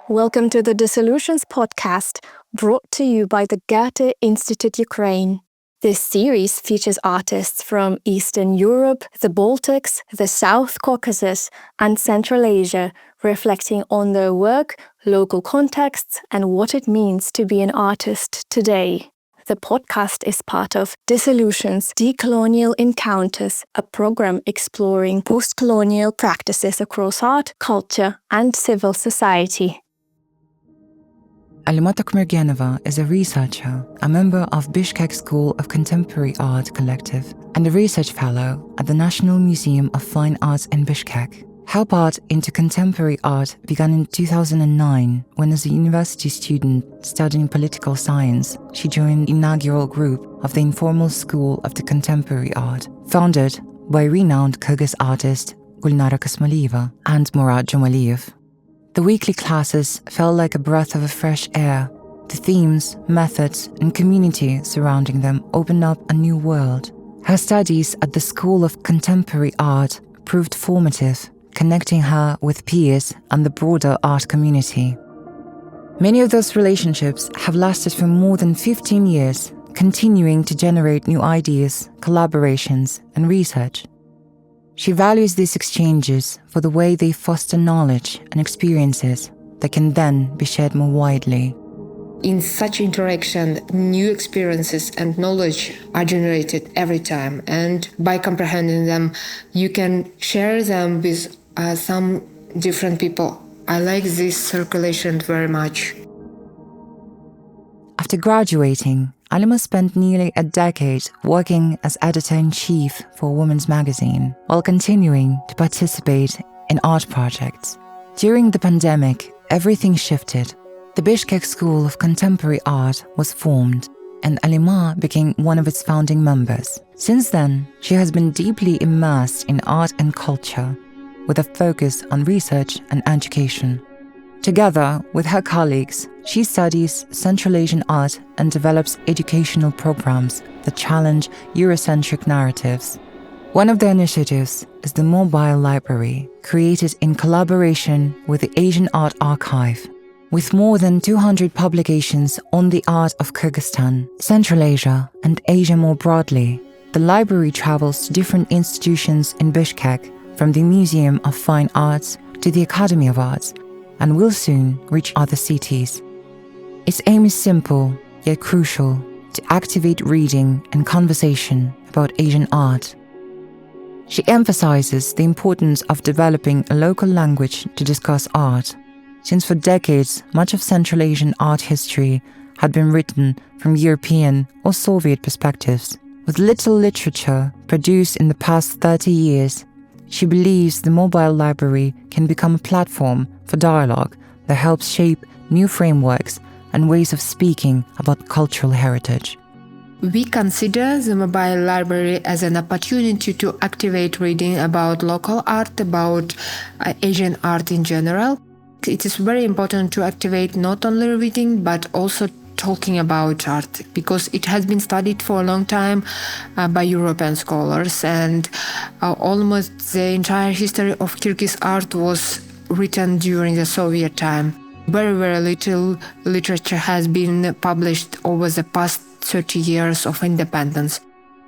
Welcome to the Dissolutions podcast, brought to you by the Goethe Institute Ukraine. This series features artists from Eastern Europe, the Baltics, the South Caucasus, and Central Asia, reflecting on their work, local contexts, and what it means to be an artist today. The podcast is part of Dissolutions Decolonial Encounters, a program exploring post-colonial practices across art, culture, and civil society. Alima Tokmergenova is a researcher, a member of Bishkek School of Contemporary Art Collective, and a research fellow at the National Museum of Fine Arts in Bishkek. Her path into contemporary art began in 2009 when, as a university student studying political science, she joined the inaugural group of the Informal School of the Contemporary Art, founded by renowned Kyrgyz artist Gulnara Kosmalieva and Murat Jumaliev. The weekly classes felt like a breath of fresh air. The themes, methods, and community surrounding them opened up a new world. Her studies at the School of Contemporary Art proved formative, connecting her with peers and the broader art community. Many of those relationships have lasted for more than 15 years, continuing to generate new ideas, collaborations, and research. She values these exchanges for the way they foster knowledge and experiences that can then be shared more widely. In such interaction, new experiences and knowledge are generated every time, and by comprehending them, you can share them with some different people. I like this circulation very much. After graduating, Alima spent nearly a decade working as editor-in-chief for a women's magazine, while continuing to participate in art projects. During the pandemic, everything shifted. The Bishkek School of Contemporary Art was formed, and Alima became one of its founding members. Since then, she has been deeply immersed in art and culture, with a focus on research and education. Together with her colleagues, she studies Central Asian art and develops educational programs that challenge Eurocentric narratives. One of the initiatives is the mobile library, created in collaboration with the Asian Art Archive. With more than 200 publications on the art of Kyrgyzstan, Central Asia, and Asia more broadly, the library travels to different institutions in Bishkek, from the Museum of Fine Arts to the Academy of Arts, and will soon reach other cities. Its aim is simple, yet crucial, to activate reading and conversation about Asian art. She emphasizes the importance of developing a local language to discuss art, since for decades much of Central Asian art history had been written from European or Soviet perspectives. With little literature produced in the past 30 years, she believes the mobile library can become a platform for dialogue that helps shape new frameworks and ways of speaking about cultural heritage. We consider the mobile library as an opportunity to activate reading about local art, about Asian art in general. It is very important to activate not only reading but also talking about art, because it has been studied for a long time by European scholars, and almost the entire history of Kyrgyz art was written during the Soviet time. Very, very little literature has been published over the past 30 years of independence.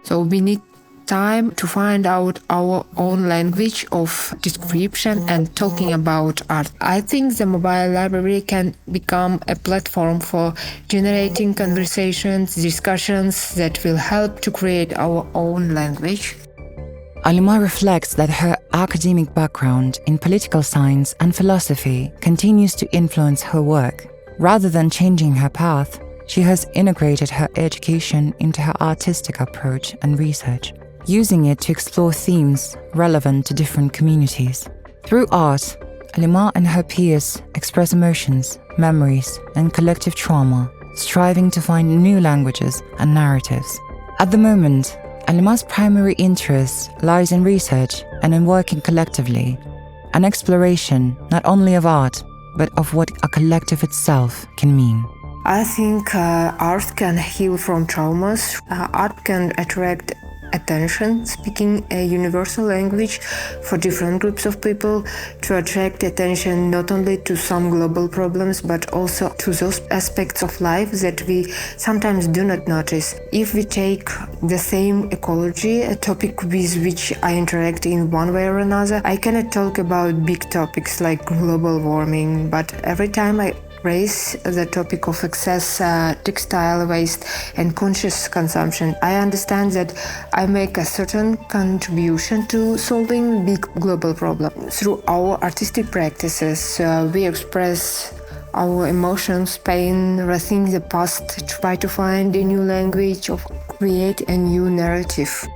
So we need time to find out our own language of description and talking about art. I think the mobile library can become a platform for generating conversations, discussions that will help to create our own language. Alima reflects that her academic background in political science and philosophy continues to influence her work. Rather than changing her path, she has integrated her education into her artistic approach and research, using it to explore themes relevant to different communities. Through art, Alima and her peers express emotions, memories, and collective trauma, striving to find new languages and narratives. At the moment, Alima's primary interest lies in research and in working collectively, an exploration not only of art, but of what a collective itself can mean. I think art can heal from traumas. Art can attract attention, speaking a universal language for different groups of people, to attract attention not only to some global problems but also to those aspects of life that we sometimes do not notice. If we take the same ecology, a topic with which I interact in one way or another, I cannot talk about big topics like global warming, but every time I raise the topic of excess textile waste and conscious consumption, I understand that I make a certain contribution to solving big global problems. Through our artistic practices, we express our emotions, pain, rethink the past, try to find a new language, or create a new narrative.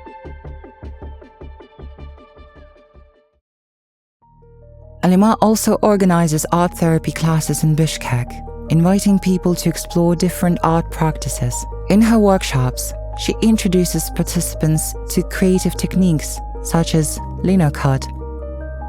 Alima also organizes art therapy classes in Bishkek, inviting people to explore different art practices. In her workshops, she introduces participants to creative techniques such as lino cut.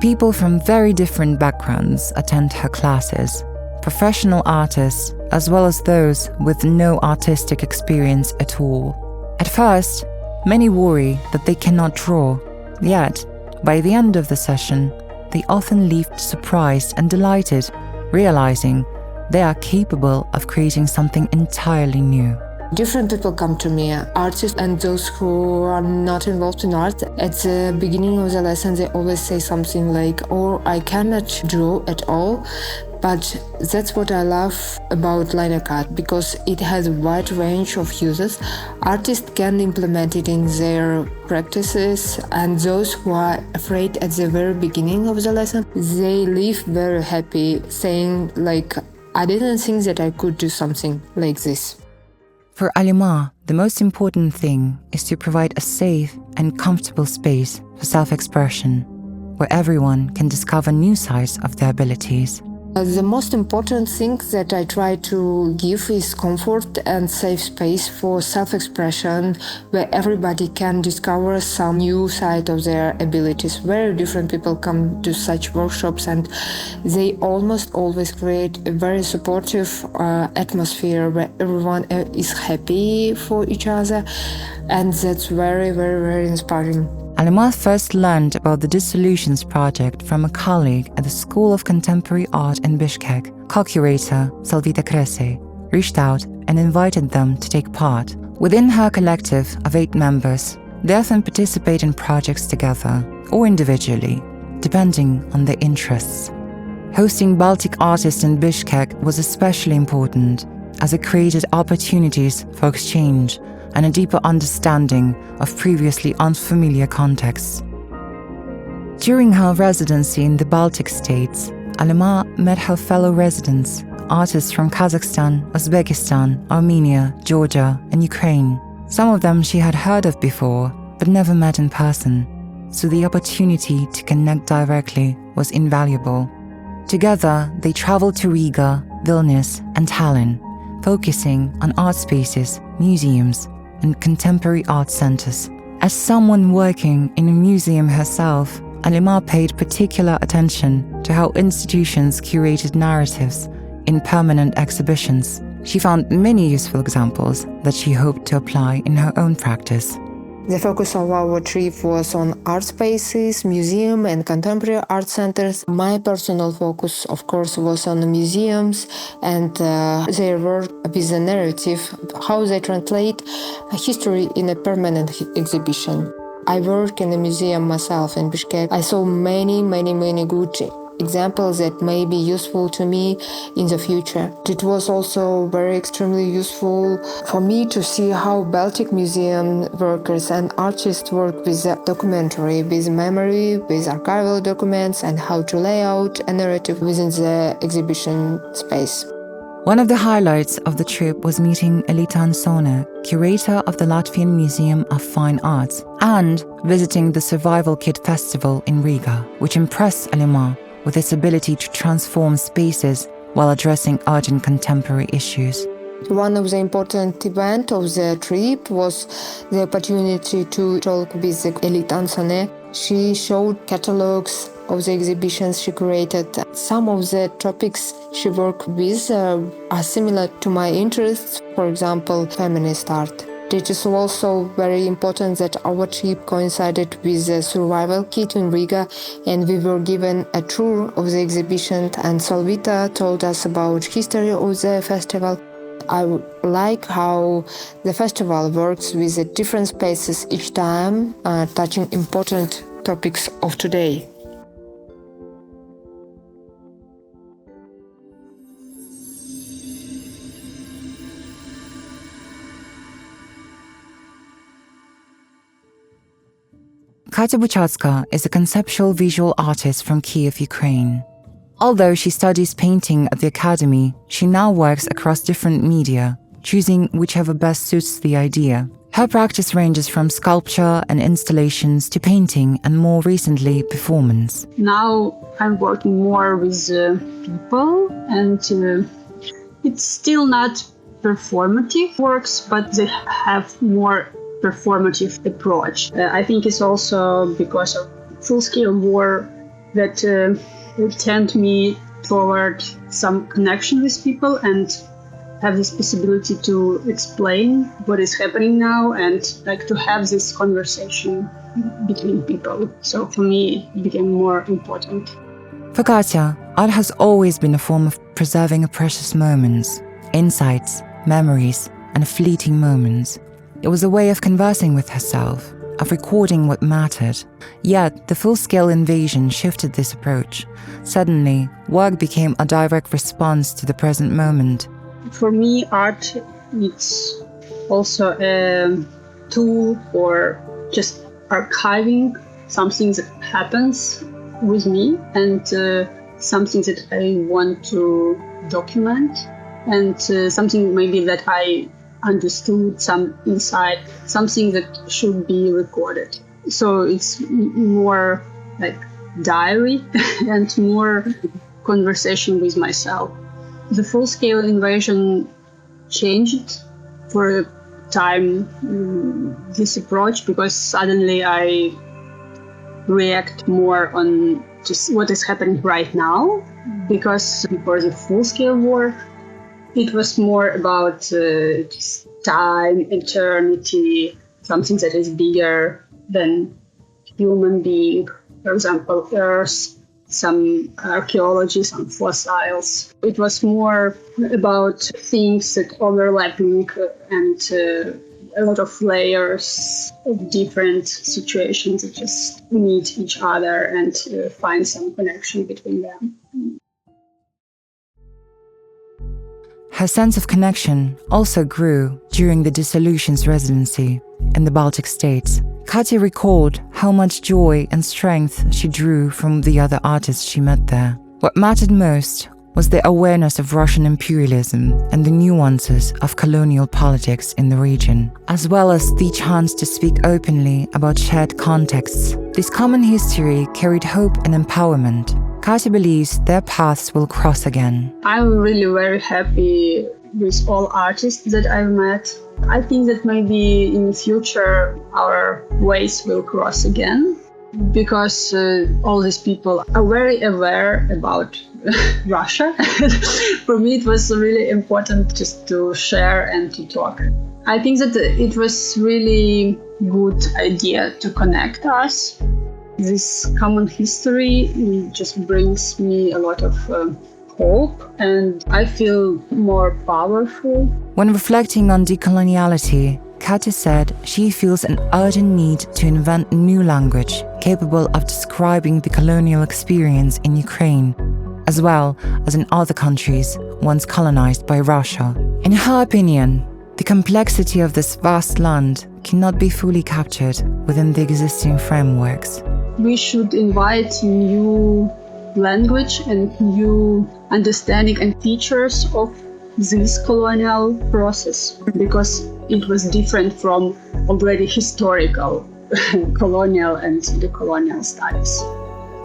People from very different backgrounds attend her classes, professional artists as well as those with no artistic experience at all. At first, many worry that they cannot draw, yet by the end of the session, they often leave surprised and delighted, realizing they are capable of creating something entirely new. Different people come to me, artists and those who are not involved in art. At the beginning of the lesson, they always say something like, "Oh, I cannot draw at all." But that's what I love about lino cut, because it has a wide range of uses. Artists can implement it in their practices, and those who are afraid at the very beginning of the lesson, they leave very happy, saying like, "I didn't think that I could do something like this." For Alima, the most important thing is to provide a safe and comfortable space for self-expression, where everyone can discover new sides of their abilities. The most important thing that I try to give is comfort and safe space for self-expression, where everybody can discover some new side of their abilities. Very different people come to such workshops, and they almost always create a very supportive atmosphere where everyone is happy for each other, and that's very, very, very inspiring. Alima first learned about the Dissolutions project from a colleague at the School of Contemporary Art in Bishkek. Co-curator Salvita Krese reached out and invited them to take part. Within her collective of 8 members, they often participate in projects together or individually, depending on their interests. Hosting Baltic artists in Bishkek was especially important, as it created opportunities for exchange and a deeper understanding of previously unfamiliar contexts. During her residency in the Baltic states, Alima met her fellow residents, artists from Kazakhstan, Uzbekistan, Armenia, Georgia, and Ukraine. Some of them she had heard of before, but never met in person, so the opportunity to connect directly was invaluable. Together, they traveled to Riga, Vilnius, and Tallinn, focusing on art spaces, museums, and contemporary art centers. As someone working in a museum herself, Alima paid particular attention to how institutions curated narratives in permanent exhibitions. She found many useful examples that she hoped to apply in her own practice. The focus of our trip was on art spaces, museum and contemporary art centers. My personal focus, of course, was on the museums and their work with the narrative, how they translate history in a permanent exhibition. I work in a museum myself in Bishkek. I saw many good examples that may be useful to me in the future. It was also very extremely useful for me to see how Baltic museum workers and artists work with the documentary, with memory, with archival documents, and how to lay out a narrative within the exhibition space. One of the highlights of the trip was meeting Elita Ansone, curator of the Latvian Museum of Fine Arts, and visiting the Survival Kit Festival in Riga, which impressed Alima with its ability to transform spaces while addressing urgent contemporary issues. One of the important events of the trip was the opportunity to talk with Elita Ansone. She showed catalogs of the exhibitions she created. Some of the topics she worked with are similar to my interests, for example, feminist art. it is also very important that our trip coincided with the survival kit in Riga, and we were given a tour of the exhibition, and Solvita told us about history of the festival. I like how the festival works with the different spaces each time, touching important topics of today. Katya Buchatska is a conceptual visual artist from Kyiv, Ukraine. Although she studies painting at the academy, she now works across different media, choosing whichever best suits the idea. Her practice ranges from sculpture and installations to painting and more recently performance. Now I'm working more with people, and it's still not performative works, but they have more performative approach. I think it's also because of full-scale war that tend me toward some connection with people and have this possibility to explain what is happening now and like to have this conversation between people. So for me, it became more important. For Katya, art has always been a form of preserving precious moments, insights, memories, and fleeting moments. It was a way of conversing with herself, of recording what mattered. Yet, the full-scale invasion shifted this approach. Suddenly, work became a direct response to the present moment. For me, art is also a tool for just archiving something that happens with me and something that I want to document and something maybe that I understood, some insight, something that should be recorded. So it's more like diary and more conversation with myself. The full-scale invasion changed for a time this approach because suddenly I react more on just what is happening right now, because before the full-scale war, it was more about just time, eternity, something that is bigger than human being. For example, Earth, some archaeology, some fossils. It was more about things that overlapping and a lot of layers of different situations that just meet each other and find some connection between them. Her sense of connection also grew during the Dissolution's residency in the Baltic states. Katya recalled how much joy and strength she drew from the other artists she met there. What mattered most was the awareness of Russian imperialism and the nuances of colonial politics in the region, as well as the chance to speak openly about shared contexts. This common history carried hope and empowerment. Katya believes their paths will cross again. I'm really very happy with all artists that I've met. I think that maybe in the future our ways will cross again, because all these people are very aware about Russia. For me, it was really important just to share and to talk. I think that it was really good idea to connect us. This common history just brings me a lot of hope, and I feel more powerful. When reflecting on decoloniality, Katya said she feels an urgent need to invent a new language capable of describing the colonial experience in Ukraine, as well as in other countries once colonized by Russia. In her opinion, the complexity of this vast land cannot be fully captured within the existing frameworks. We should invite new language and new understanding and features of this colonial process, because it was different from already historical colonial and decolonial studies.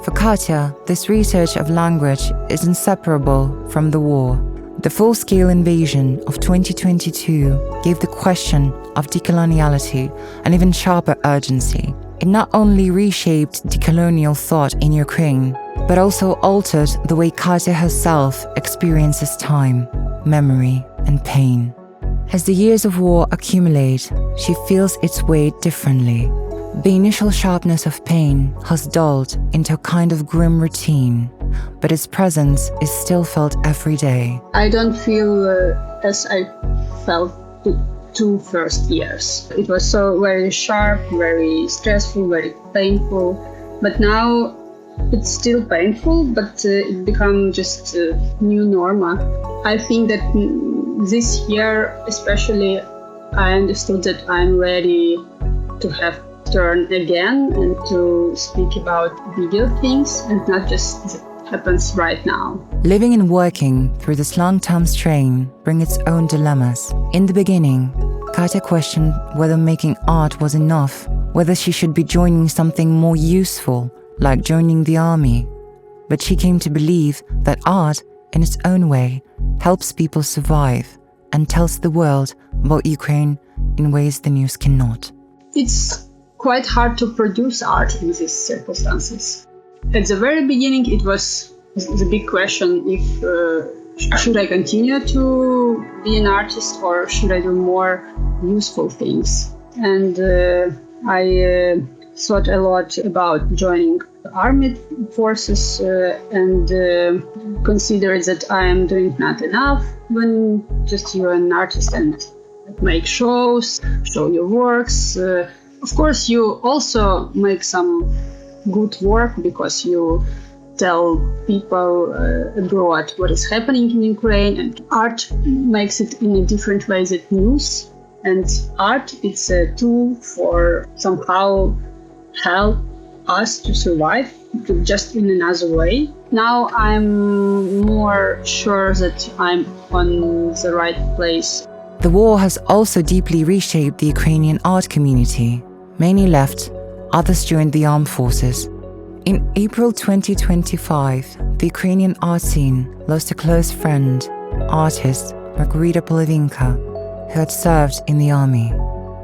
For Katya, this research of language is inseparable from the war. The full-scale invasion of 2022 gave the question of decoloniality an even sharper urgency. It not only reshaped decolonial thought in Ukraine, but also altered the way Katya herself experiences time, memory, and pain. As the years of war accumulate, she feels its weight differently. The initial sharpness of pain has dulled into a kind of grim routine, but its presence is still felt every day. I don't feel as I felt the 2 first years. It was so very sharp, very stressful, very painful. But now it's still painful, but it become just a new normal. I think that this year especially I understood that I'm ready to have turn again and to speak about bigger things and not just that happens right now. Living and working through this long-term strain bring its own dilemmas. In the beginning, Katya questioned whether making art was enough, whether she should be joining something more useful, like joining the army. But she came to believe that art, in its own way, helps people survive and tells the world about Ukraine in ways the news cannot. It's quite hard to produce art in these circumstances. At the very beginning, it was the big question if should I continue to be an artist or should I do more useful things? And I thought a lot about joining armed forces and considered that I am doing not enough when just you're an artist and make shows, show your works. Of course, you also make some good work because you tell people abroad what is happening in Ukraine, and art makes it in a different way than news. And art, it's a tool for somehow help us to survive, just in another way. Now I'm more sure that I'm on the right place. The war has also deeply reshaped the Ukrainian art community. Many left, others joined the armed forces. In April 2025, the Ukrainian art scene lost a close friend, artist Margarita Polivinka, who had served in the army.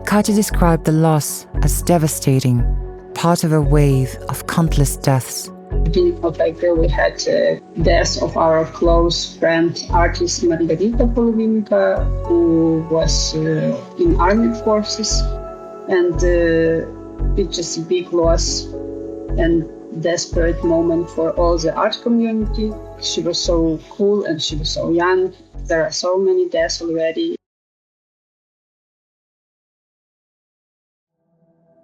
Katya described the loss as devastating, part of a wave of countless deaths. Beginning of April, we had death of our close friend, artist Margarita Polivinka, who was in armed forces. And it's just a big loss and desperate moment for all the art community. She was so cool and she was so young. There are so many deaths already.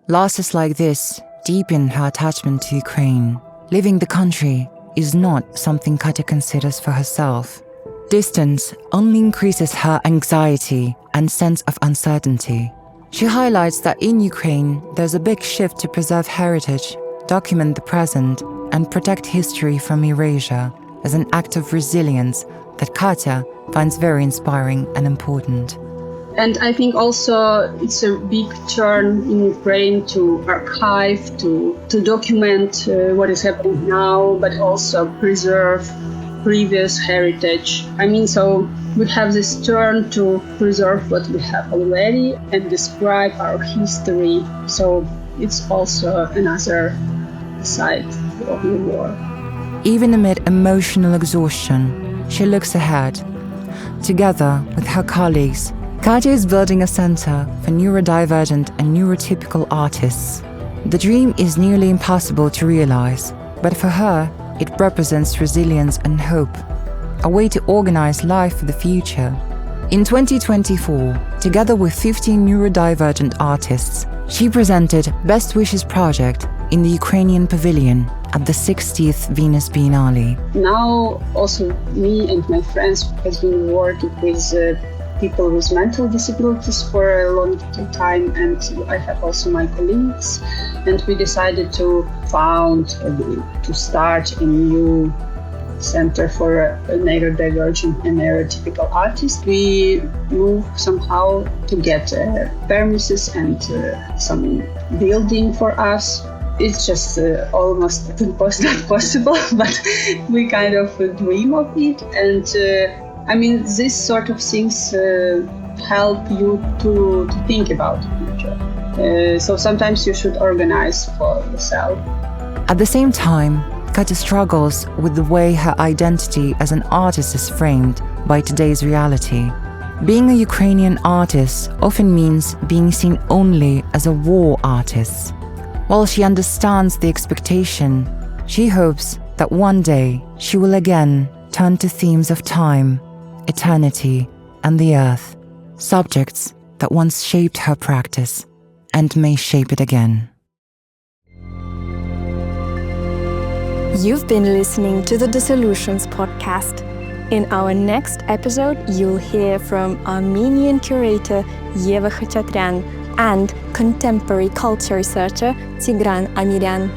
Losses like this deepen her attachment to Ukraine. Leaving the country is not something Katya considers for herself. Distance only increases her anxiety and sense of uncertainty. She highlights that in Ukraine, there's a big shift to preserve heritage, document the present, and protect history from erasure as an act of resilience that Katya finds very inspiring and important. And I think also it's a big turn in Ukraine to archive, to document what is happening now, but also preserve previous heritage. I mean, so we have this turn to preserve what we have already and describe our history. So it's also another side of the war. Even amid emotional exhaustion, she looks ahead. Together with her colleagues, Katya is building a center for neurodivergent and neurotypical artists. The dream is nearly impossible to realize, but for her, it represents resilience and hope, a way to organize life for the future. In 2024, together with 15 neurodivergent artists, she presented Best Wishes Project in the Ukrainian Pavilion at the 60th Venus Biennale. Now, also me and my friends has been working with people with mental disabilities for a long time, and I have also my colleagues, and we decided to start a new center for neurodivergent and neurotypical artists. We moved somehow to get premises and some building for us. It's just almost not possible, but we kind of dream of it. And I mean, these sort of things help you to think about the future. So sometimes you should organize for yourself. At the same time, Katya struggles with the way her identity as an artist is framed by today's reality. Being a Ukrainian artist often means being seen only as a war artist. While she understands the expectation, she hopes that one day she will again turn to themes of time, eternity, and the earth, subjects that once shaped her practice and may shape it again. You've been listening to the Dissolutions podcast. In our next episode, you'll hear from Armenian curator Yeva Khachaturian and contemporary culture researcher Tigran Amiryan.